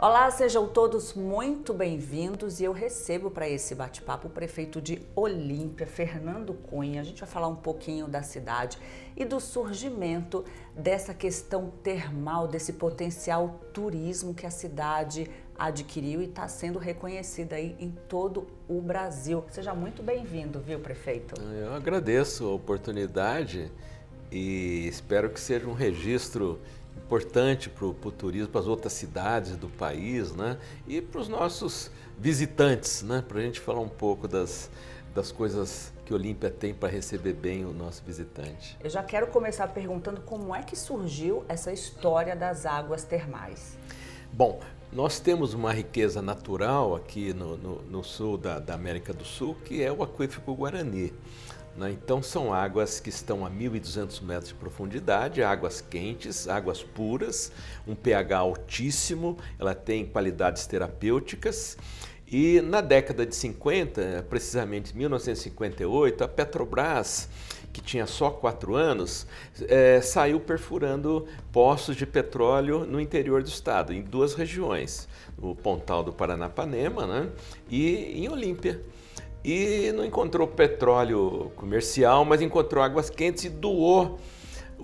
Olá, sejam todos muito bem-vindos e eu recebo para esse bate-papo o prefeito de Olímpia, Fernando Cunha. A gente vai falar um pouquinho da cidade e do surgimento dessa questão termal, desse potencial turismo que a cidade adquiriu e está sendo reconhecida aí em todo o Brasil. Seja muito bem-vindo, viu, prefeito? Eu agradeço a oportunidade e espero que seja um registro importante para o turismo, para as outras cidades do país, né? E para os nossos visitantes, né? Para a gente falar um pouco das coisas que Olímpia tem para receber bem o nosso visitante. Eu já quero começar perguntando como é que surgiu essa história das termais. Bom, nós temos uma riqueza natural aqui no sul da América do Sul, que é o aquífero Guarani. Então são águas que estão a 1.200 metros de profundidade, águas quentes, águas puras, um pH altíssimo, ela tem qualidades terapêuticas. E na década de 50, precisamente em 1958, a Petrobras, que tinha só 4 anos, saiu perfurando poços de petróleo no interior do estado, em 2 regiões, no Pontal do Paranapanema, né, e em Olímpia. E não encontrou petróleo comercial, mas encontrou águas quentes e doou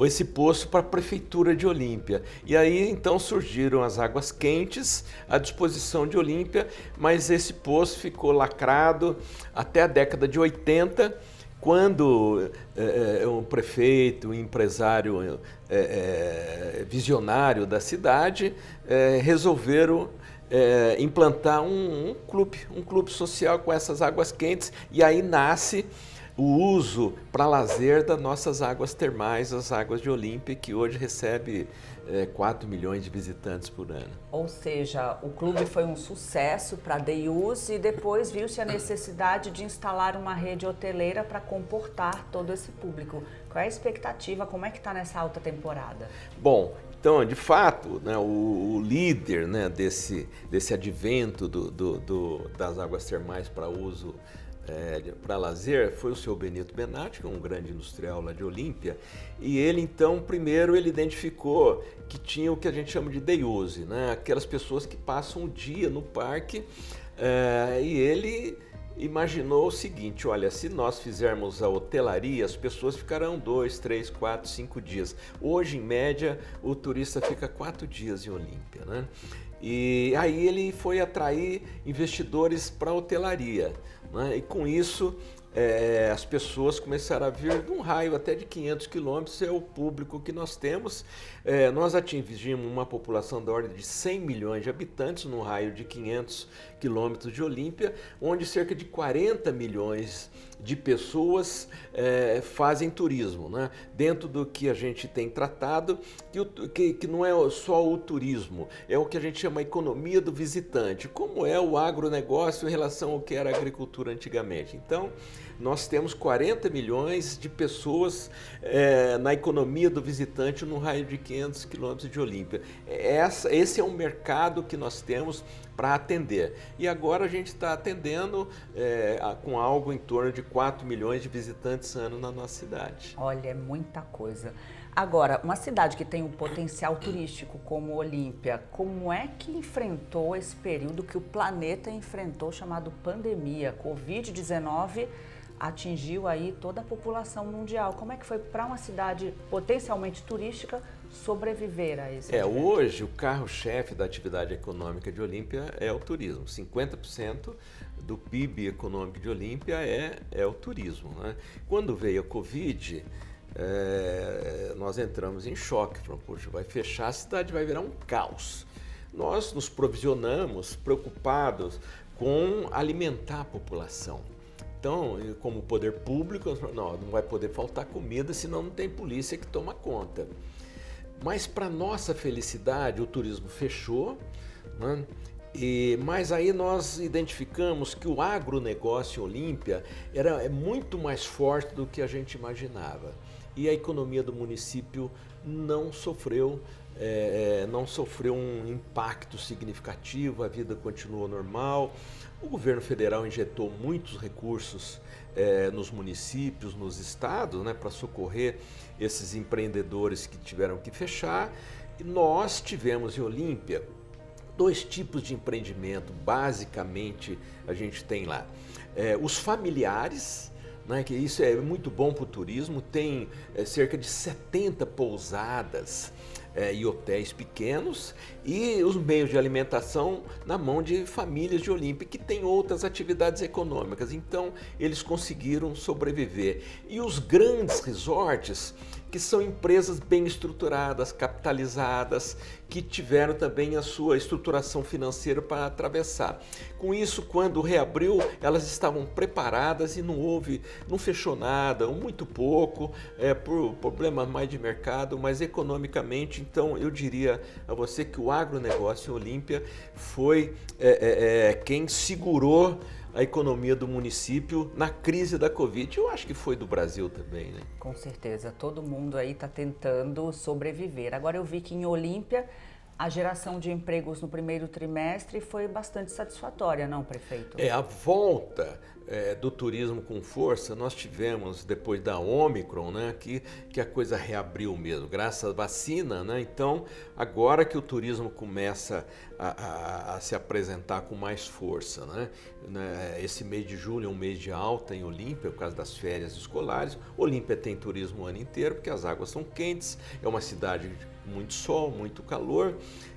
esse poço para a prefeitura de Olímpia. E aí então surgiram as águas quentes à disposição de Olímpia, mas esse poço ficou lacrado até a década de 80, quando um prefeito, um empresário visionário da cidade resolveram implantar um clube social com essas águas quentes, e aí nasce o uso para lazer das nossas águas termais, as águas de Olímpia, que hoje recebe 4 milhões de visitantes por ano. Ou seja, o clube foi um sucesso para day use e depois viu-se a necessidade de instalar uma rede hoteleira para comportar todo esse público. Qual é a expectativa? Como é que está nessa alta temporada? Bom, então, de fato, né, o líder, né, desse advento das águas termais para uso para lazer foi o seu Benito Benatti, que é um grande industrial lá de Olímpia, e ele então, primeiro, ele identificou que tinha o que a gente chama de day use, né, aquelas pessoas que passam o dia no parque, e ele imaginou o seguinte: olha, se nós fizermos a hotelaria, as pessoas ficarão 2, 3, 4, 5 dias. Hoje, em média, o turista fica 4 dias em Olímpia, né? E aí ele foi atrair investidores para a hotelaria, né? E com isso as pessoas começaram a vir de um raio até de 500 quilômetros, é o público que nós temos. Nós atingimos uma população da ordem de 100 milhões de habitantes, num raio de 500 quilômetros de Olímpia, onde cerca de 40 milhões de pessoas fazem turismo, né? Dentro do que a gente tem tratado, que não é só o turismo, é o que a gente chama economia do visitante, como é o agronegócio em relação ao que era a agricultura antigamente. Então, nós temos 40 milhões de pessoas na economia do visitante no raio de 500 quilômetros de Olímpia. Esse é o mercado que nós temos para atender. E agora a gente está atendendo com algo em torno de 4 milhões de visitantes ano na nossa cidade. Olha, é muita coisa. Agora, uma cidade que tem um potencial turístico como Olímpia, como é que enfrentou esse período que o planeta enfrentou, chamado pandemia? Covid-19 atingiu aí toda a população mundial. Como é que foi para uma cidade potencialmente turística sobreviver a esse evento? Hoje, o carro-chefe da atividade econômica de Olímpia é o turismo. 50% do PIB econômico de Olímpia é o turismo, né? Quando veio a Covid, nós entramos em choque. Falamos, poxa, vai fechar, a cidade vai virar um caos. Nós nos provisionamos preocupados com alimentar a população. Então, como poder público, não vai poder faltar comida, senão não tem polícia que toma conta. Mas, para nossa felicidade, o turismo fechou, né? Mas aí nós identificamos que o agronegócio em Olímpia é muito mais forte do que a gente imaginava. E a economia do município não sofreu um impacto significativo, a vida continuou normal. O governo federal injetou muitos recursos nos municípios, nos estados, né, para socorrer esses empreendedores que tiveram que fechar. E nós tivemos em Olímpia dois tipos de empreendimento, basicamente, a gente tem lá. Os familiares, né, que isso é muito bom para o turismo, tem cerca de 70 pousadas e hotéis pequenos, e os meios de alimentação na mão de famílias de Olímpia que têm outras atividades econômicas. Então, eles conseguiram sobreviver. E os grandes resorts, que são empresas bem estruturadas, capitalizadas, que tiveram também a sua estruturação financeira para atravessar. Com isso, quando reabriu, elas estavam preparadas e não fechou nada, ou muito pouco, por problemas mais de mercado, mas economicamente. Então, eu diria a você que o agronegócio em Olímpia foi quem segurou a economia do município na crise da Covid. Eu acho que foi do Brasil também, né? Com certeza, todo mundo aí está tentando sobreviver. Agora eu vi que em Olímpia a geração de empregos no primeiro trimestre foi bastante satisfatória, não, prefeito? A volta do turismo com força nós tivemos depois da Ômicron, né, que a coisa reabriu mesmo, graças à vacina, né? Então, agora que o turismo começa a se apresentar com mais força, né? Esse mês de julho é um mês de alta em Olímpia, por causa das férias escolares. Olímpia tem turismo o ano inteiro, porque as águas são quentes, é uma cidade com muito sol, muito calor,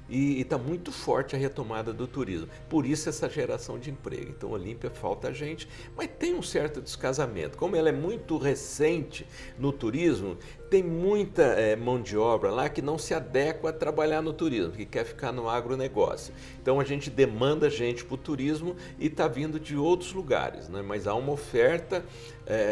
e está muito forte a retomada do turismo. Por isso essa geração de emprego. Então, Olímpia falta gente, mas tem um certo descasamento. Como ela é muito recente no turismo, tem muita mão de obra lá que não se adequa a trabalhar no turismo, que quer ficar no agronegócio. Então, a gente demanda gente para o turismo e está vindo de outros lugares, né? Mas há uma oferta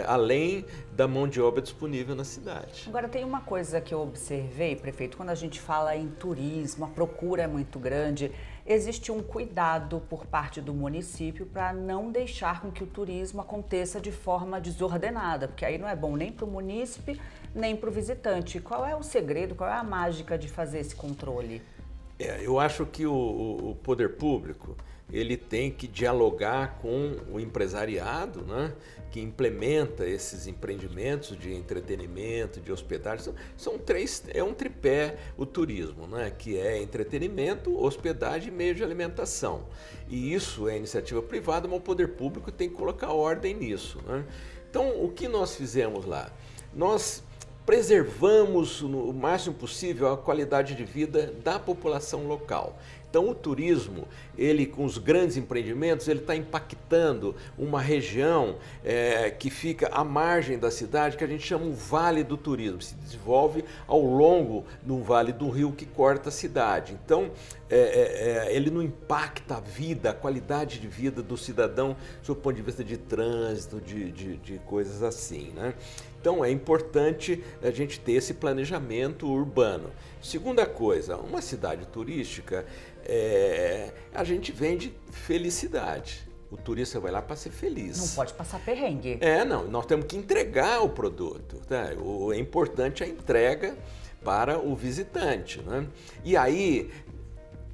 além da mão de obra disponível na cidade. Agora, tem uma coisa que eu observei, prefeito, quando a gente fala em turismo, a procura é muito grande, existe um cuidado por parte do município para não deixar com que o turismo aconteça de forma desordenada, porque aí não é bom nem para o munícipe, nem para o visitante. Qual é o segredo, qual é a mágica de fazer esse controle? Eu acho que o poder público ele tem que dialogar com o empresariado, né, que implementa esses empreendimentos de entretenimento, de hospedagem. São três, é um tripé o turismo, né, que é entretenimento, hospedagem e meio de alimentação. E isso é iniciativa privada, mas o poder público tem que colocar ordem nisso, né? Então, o que nós fizemos lá? Nós preservamos o máximo possível a qualidade de vida da população local. Então, o turismo, ele com os grandes empreendimentos, ele está impactando uma região que fica à margem da cidade, que a gente chama o Vale do Turismo. Se desenvolve ao longo do Vale do Rio que corta a cidade. Então, ele não impacta a vida, a qualidade de vida do cidadão, do ponto de vista de trânsito, de coisas assim, né? Então, é importante a gente ter esse planejamento urbano. Segunda coisa, uma cidade turística, a gente vende felicidade. O turista vai lá para ser feliz. Não pode passar perrengue. Não, nós temos que entregar o produto, tá? É importante a entrega para o visitante, né? E aí,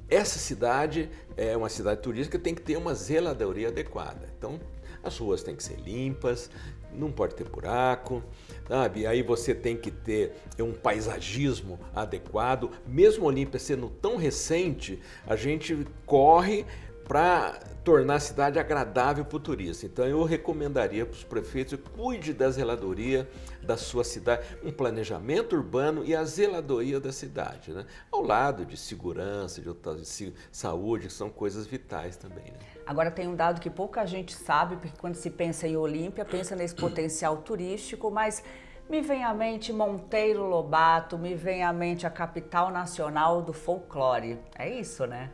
essa cidade é uma cidade turística, tem que ter uma zeladoria adequada. Então, as ruas têm que ser limpas, não pode ter buraco, sabe? Aí você tem que ter um paisagismo adequado. Mesmo Olímpia sendo tão recente, a gente corre para tornar a cidade agradável para o turista. Então eu recomendaria para os prefeitos, cuide da zeladoria da sua cidade, um planejamento urbano e a zeladoria da cidade, né? Ao lado de segurança, de saúde, que são coisas vitais também, né? Agora tem um dado que pouca gente sabe, porque quando se pensa em Olímpia, pensa nesse potencial turístico, mas me vem à mente Monteiro Lobato, me vem à mente a capital nacional do folclore. É isso, né?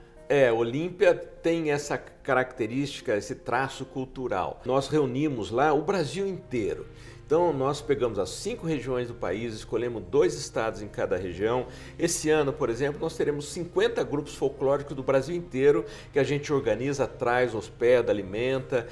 Olímpia tem essa característica, esse traço cultural. Nós reunimos lá o Brasil inteiro. Então, nós pegamos as 5 regiões do país, escolhemos 2 estados em cada região. Esse ano, por exemplo, nós teremos 50 grupos folclóricos do Brasil inteiro que a gente organiza, traz, hospeda, alimenta,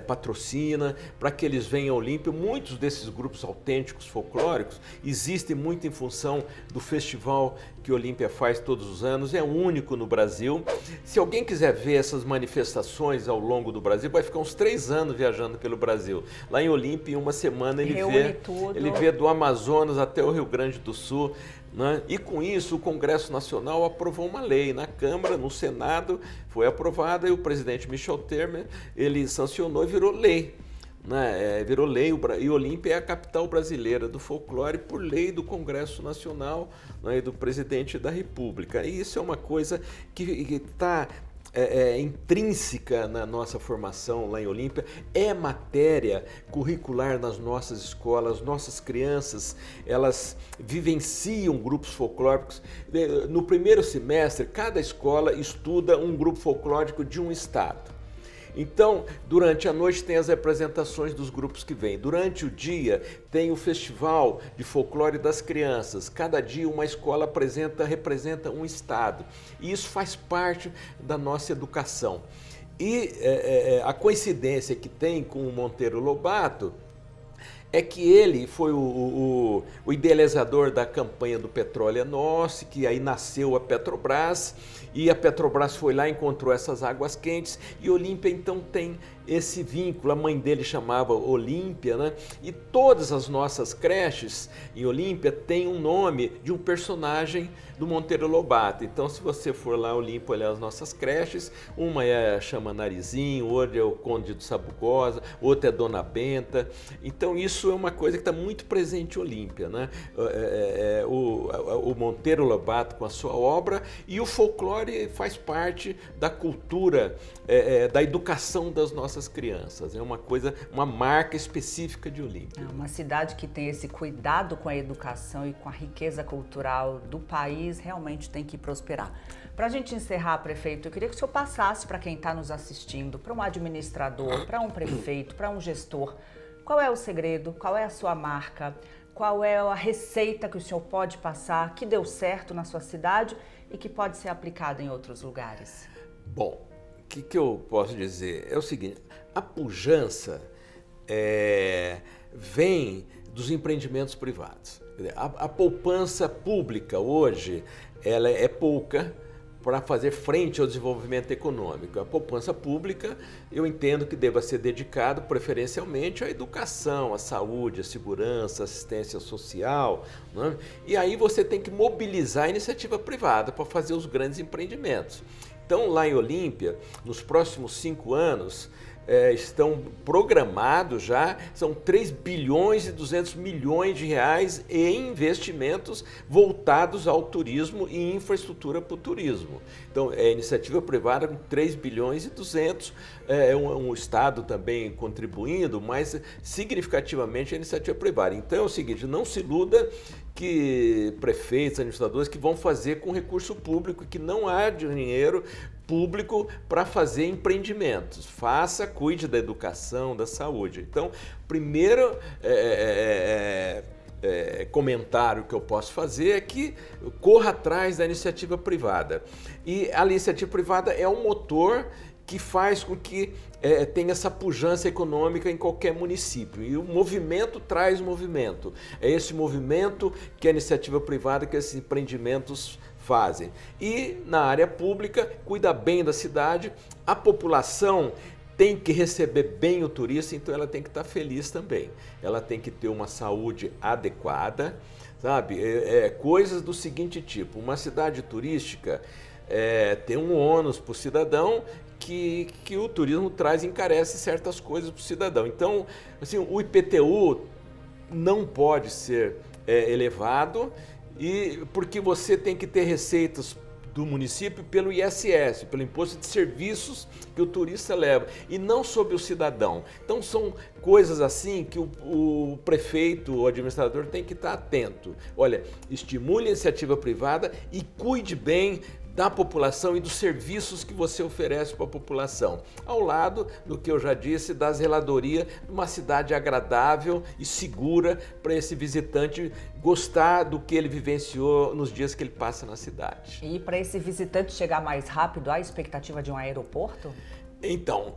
patrocina, para que eles venham ao Olímpia. Muitos desses grupos autênticos folclóricos existem muito em função do festival que Olímpia faz todos os anos, é único no Brasil. Se alguém quiser ver essas manifestações ao longo do Brasil, vai ficar uns 3 anos viajando pelo Brasil. Lá em Olímpia, em uma semana, semana Reúne tudo. Ele vê do Amazonas até o Rio Grande do Sul, né? E com isso o Congresso Nacional aprovou uma lei na Câmara, no Senado, foi aprovada e o presidente Michel Temer, ele sancionou e virou lei. Né? Virou lei, e Olímpia é a capital brasileira do folclore por lei do Congresso Nacional, né, e do presidente da República. E isso é uma coisa que está intrínseca na nossa formação lá em Olímpia, é matéria curricular nas nossas escolas, nossas crianças, elas vivenciam grupos folclóricos. No primeiro semestre, cada escola estuda um grupo folclórico de um estado. Então, durante a noite tem as apresentações dos grupos que vêm. Durante o dia tem o festival de folclore das crianças. Cada dia uma escola representa um estado. E isso faz parte da nossa educação. E a coincidência que tem com o Monteiro Lobato é que ele foi o idealizador da campanha do Petróleo é Nosso, que aí nasceu a Petrobras, e a Petrobras foi lá e encontrou essas águas quentes, e Olímpia então tem esse vínculo. A mãe dele chamava Olímpia, né? E todas as nossas creches em Olímpia têm um nome de um personagem do Monteiro Lobato. Então, se você for lá Olímpia olhar as nossas creches, uma chama Narizinho, outra é o Conde do Sabugosa, outra é Dona Benta. Então, isso é uma coisa que está muito presente em Olímpia, né? O Monteiro Lobato com a sua obra, e o folclore faz parte da cultura, da educação das nossas crianças. É uma coisa, uma marca específica de Olímpia. É uma cidade que tem esse cuidado com a educação e com a riqueza cultural do país, realmente tem que prosperar. Para a gente encerrar, prefeito, eu queria que o senhor passasse para quem está nos assistindo, para um administrador, para um prefeito, para um gestor, qual é o segredo, qual é a sua marca, qual é a receita que o senhor pode passar, que deu certo na sua cidade e que pode ser aplicada em outros lugares? Bom, o que eu posso dizer? É o seguinte, a pujança vem dos empreendimentos privados. A poupança pública hoje ela é pouca para fazer frente ao desenvolvimento econômico. A poupança pública, eu entendo que deva ser dedicado preferencialmente à educação, à saúde, à segurança, à assistência social, né? E aí você tem que mobilizar a iniciativa privada para fazer os grandes empreendimentos. Então, lá em Olímpia, nos próximos 5 anos, estão programados já, são 3 bilhões e 200 milhões de reais em investimentos voltados ao turismo e infraestrutura para o turismo. Então, é iniciativa privada com 3 bilhões e 200, um Estado também contribuindo, mas significativamente a iniciativa privada. Então, é o seguinte, não se iluda que prefeitos, administradores que vão fazer com recurso público, que não há dinheiro público para fazer empreendimentos. Faça, cuide da educação, da saúde. Então, primeiro comentário que eu posso fazer é que corra atrás da iniciativa privada. E a iniciativa privada é um motor que faz com que tenha essa pujança econômica em qualquer município. E o movimento traz movimento. É esse movimento que a iniciativa privada, que esses empreendimentos fazem. E na área pública, cuida bem da cidade, a população tem que receber bem o turista, então ela tem que estar feliz também. Ela tem que ter uma saúde adequada, sabe? Coisas do seguinte tipo, uma cidade turística tem um ônus para o cidadão que o turismo traz e encarece certas coisas para o cidadão. Então, assim, o IPTU não pode ser elevado, porque você tem que ter receitas do município pelo ISS, pelo Imposto de Serviços que o turista leva, e não sobre o cidadão. Então são coisas assim que o prefeito, o administrador tem que estar atento. Olha, estimule a iniciativa privada e cuide bem da população e dos serviços que você oferece para a população, ao lado do que eu já disse, da zeladoria de uma cidade agradável e segura para esse visitante gostar do que ele vivenciou nos dias que ele passa na cidade. E para esse visitante chegar mais rápido, há a expectativa de um aeroporto? Então,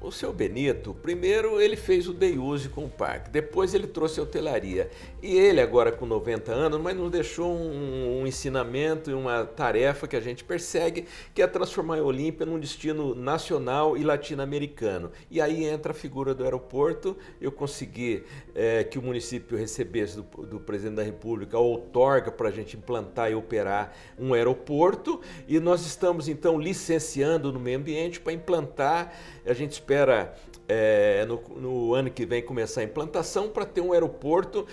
O seu Benito, primeiro ele fez o day use com o parque, depois ele trouxe a hotelaria. E ele agora com 90 anos, mas nos deixou um ensinamento e uma tarefa que a gente persegue, que é transformar a Olímpia num destino nacional e latino-americano. E aí entra a figura do aeroporto. Eu consegui que o município recebesse do presidente da República a outorga para a gente implantar e operar um aeroporto. E nós estamos então licenciando no meio ambiente para implantar. A gente espera no ano que vem começar a implantação para ter um aeroporto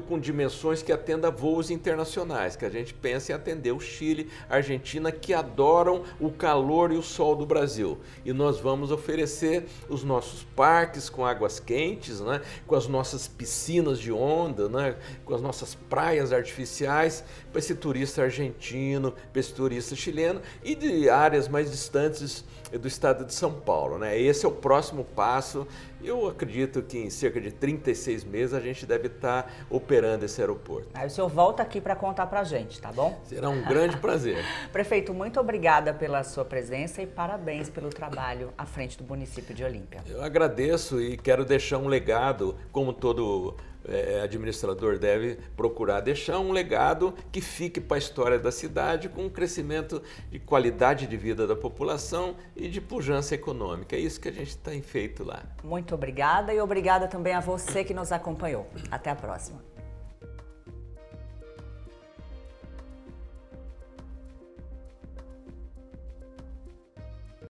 com dimensões que atenda voos internacionais, que a gente pensa em atender o Chile, a Argentina, que adoram o calor e o sol do Brasil. E nós vamos oferecer os nossos parques com águas quentes, né, com as nossas piscinas de onda, né, com as nossas praias artificiais para esse turista argentino, para esse turista chileno e de áreas mais distantes do estado de São Paulo, né? Esse é o próximo passo. Eu acredito que em cerca de 36 meses a gente deve estar operando esse aeroporto. Aí o senhor volta aqui para contar para a gente, tá bom? Será um grande prazer. Prefeito, muito obrigada pela sua presença e parabéns pelo trabalho à frente do município de Olímpia. Eu agradeço e quero deixar um legado, como todo administrador deve procurar deixar um legado que fique para a história da cidade, com um crescimento de qualidade de vida da população e de pujança econômica. É isso que a gente tem feito lá. Muito obrigada e obrigada também a você que nos acompanhou. Até a próxima.